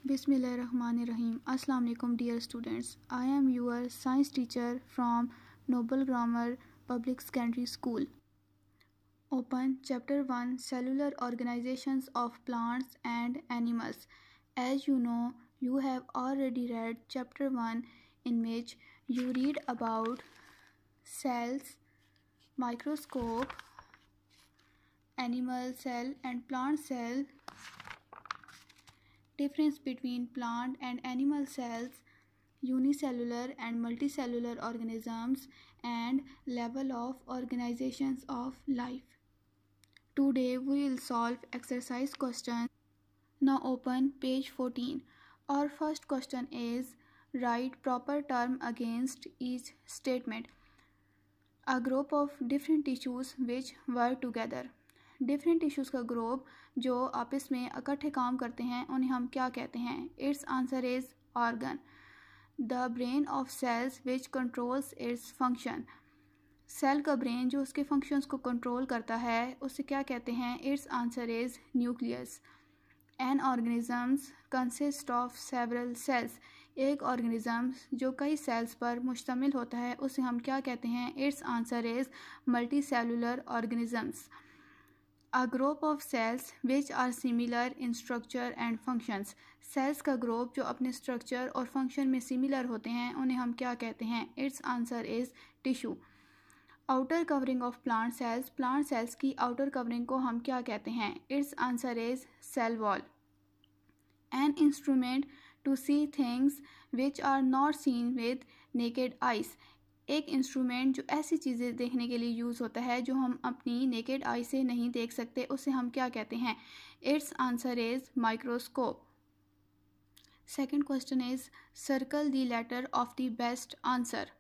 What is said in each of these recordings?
Bismillahirrahmanirrahim. Assalamu alaikum dear students. I am your science teacher from Noble Grammar Public Secondary School. Open Chapter 1 Cellular Organizations of Plants and Animals. As you know, you have already read Chapter 1 in which you read about cells, microscope, animal cell and plant cell, difference between plant and animal cells, unicellular and multicellular organisms, and level of organizations of life. Today we will solve exercise questions. Now open page 14. Our first question is write proper term against each statement. A group of different tissues which work together. Different tissues का group जो आपस में इकट्ठे काम करते हैं उन्हें हम क्या कहते हैं? It's answer is organ. The brain of cells which controls its function. Cell का ब्रेन जो उसके फंक्शंस को कंट्रोल करता है उसे क्या कहते हैं? It's answer is nucleus. An organisms consist of several cells. एक ऑर्गेनिजम्स जो कई सेल्स पर मुश्तमिल होता है उसे हम क्या कहते हैं? It's answer is multi cellular organisms. A group of cells which are similar in structure and functions. Cells का ग्रुप जो अपने स्ट्रक्चर और फंक्शन में सिमिलर होते हैं उन्हें हम क्या कहते हैं? It's answer is tissue. Outer covering of plant cells. Plant cells की आउटर कवरिंग को हम क्या कहते हैं? It's answer is cell wall. An instrument to see things which are not seen with naked eyes. एक इंस्ट्रूमेंट जो ऐसी चीज़ें देखने के लिए यूज़ होता है जो हम अपनी नेकेड आई से नहीं देख सकते उसे हम क्या कहते हैं? It's answer is microscope. Second question is circle the letter of the best answer.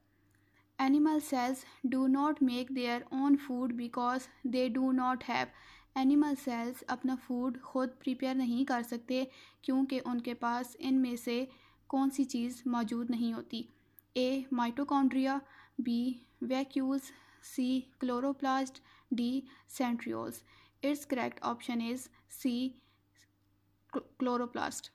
Animal cells do not make their own food because they do not have. Animal cells अपना फूड खुद प्रिपेयर नहीं कर सकते क्योंकि उनके पास इनमें से कौन सी चीज़ मौजूद नहीं होती? A. Mitochondria. B. Vacuoles. C. Chloroplast. D. Centrioles. Its correct option is C. Chloroplast.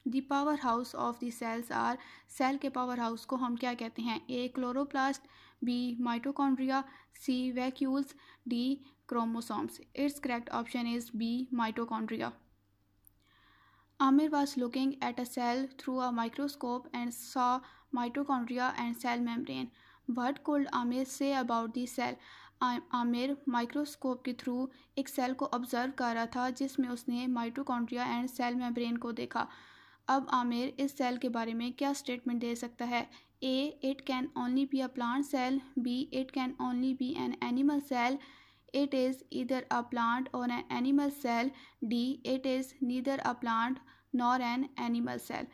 The powerhouse of the cells are. Cell के पावर हाउस को हम क्या कहते हैं? A. Chloroplast. B. Mitochondria. C. Vacuoles. D. Chromosomes. Its correct option is B. Mitochondria. Amir was looking at a cell through a microscope and saw mitochondria and cell membrane. What could Amir say about the cell? Aamir microscope के through एक cell को observe कर रहा था जिसमें उसने mitochondria and cell membrane को देखा. अब आमिर इस सेल के बारे में क्या स्टेटमेंट दे सकता है? A. It can only be a plant cell. B. It can only be an animal cell. It is either a plant or an animal cell. D. It is neither a plant nor an animal cell.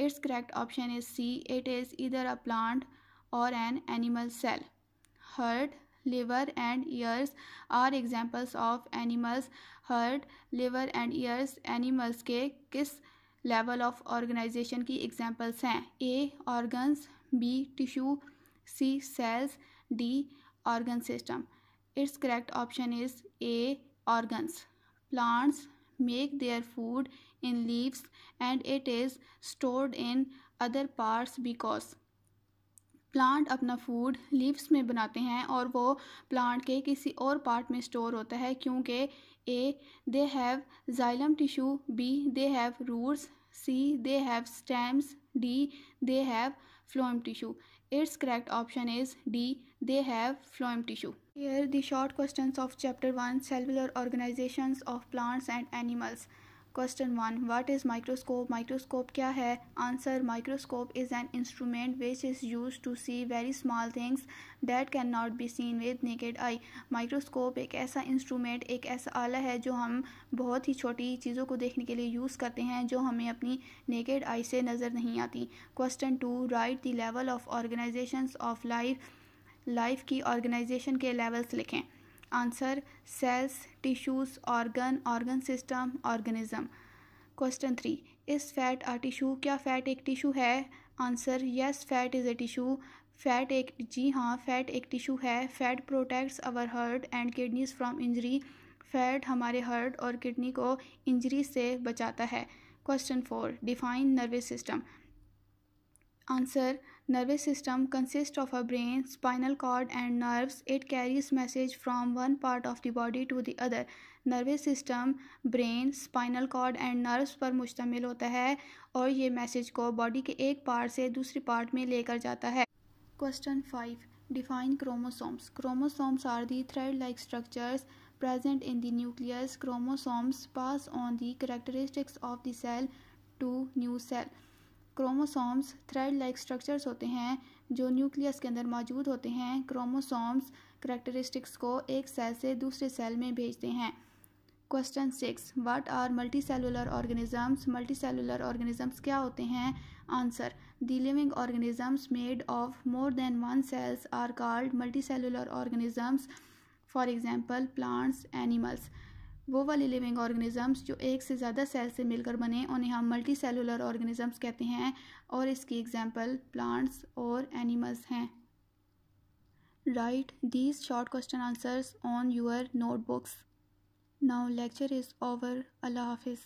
Its correct option is C. It is either a plant or an animal cell. Heart, liver and ears are examples of animals. Heart, liver and ears animals के किस level of organization की examples हैं? A. Organs. B. Tissue. C. Cells. D. Organ system. Its correct option is A. Organs. Plants make their food in leaves and it is stored in other parts because. Plant अपना food leaves में बनाते हैं और वो plant के किसी और part में स्टोर होता है क्योंकि A. They have xylem tissue. B. They have roots. C. They have stems. D. They have phloem tissue. Its correct option is D. They have phloem tissue. Here the short questions of chapter 1 cellular organizations of plants and animals. Question 1. What is microscope? Microscope क्या है? Answer. Microscope is an instrument which is used to see very small things that cannot be seen with naked eye. Microscope एक ऐसा instrument, एक ऐसा आला है जो हम बहुत ही छोटी चीज़ों को देखने के लिए यूज़ करते हैं जो हमें अपनी नेकेड आई से नज़र नहीं आती. Question 2. Write the level of organizations of life. Life की ऑर्गेनाइजेशन के लेवल्स लिखें. Answer. Cells, tissues, organ system, organism. Question 3. Is fat a tissue. क्या फ़ैट एक टिश्यू है? Answer. Yes, fat is a tissue. जी हाँ, फैट एक tissue है. Fat protects our heart and kidneys from injury. Fat हमारे heart और kidney को इंजरी से बचाता है. Question 4. Define nervous system. Answer. Nervous system consists of a brain, spinal cord and nerves. It carries message from one part of the body to the other. Nervous system brain, spinal cord and nerves पर मुश्तमिल होता है और ये message को body के एक part से दूसरे पार्ट में लेकर जाता है. Question 5. Define chromosomes. Chromosomes are the thread-like structures present in the nucleus. Chromosomes pass on the characteristics of the cell to new cell. Chromosomes thread like structures होते हैं जो न्यूक्लियस के अंदर मौजूद होते हैं. क्रोमोसोम्स करैक्टरिस्टिक्स को एक सेल से दूसरे सेल में भेजते हैं. Question 6. What are multicellular organisms. Multicellular organisms क्या होते हैं. Answer. The living organisms made of more than one cells are called multicellular organisms. For example plants, animals. वो वाले लिविंग ऑर्गेनिजम्स जो एक से ज़्यादा सेल से मिलकर बने उन्हें हम मल्टी सेलुलर ऑर्गेनिजम्स कहते हैं और इसकी एग्जांपल प्लांट्स और एनिमल्स हैं. Write these short question answers on your notebooks. Now lecture is over. अल्लाह हाफिज़.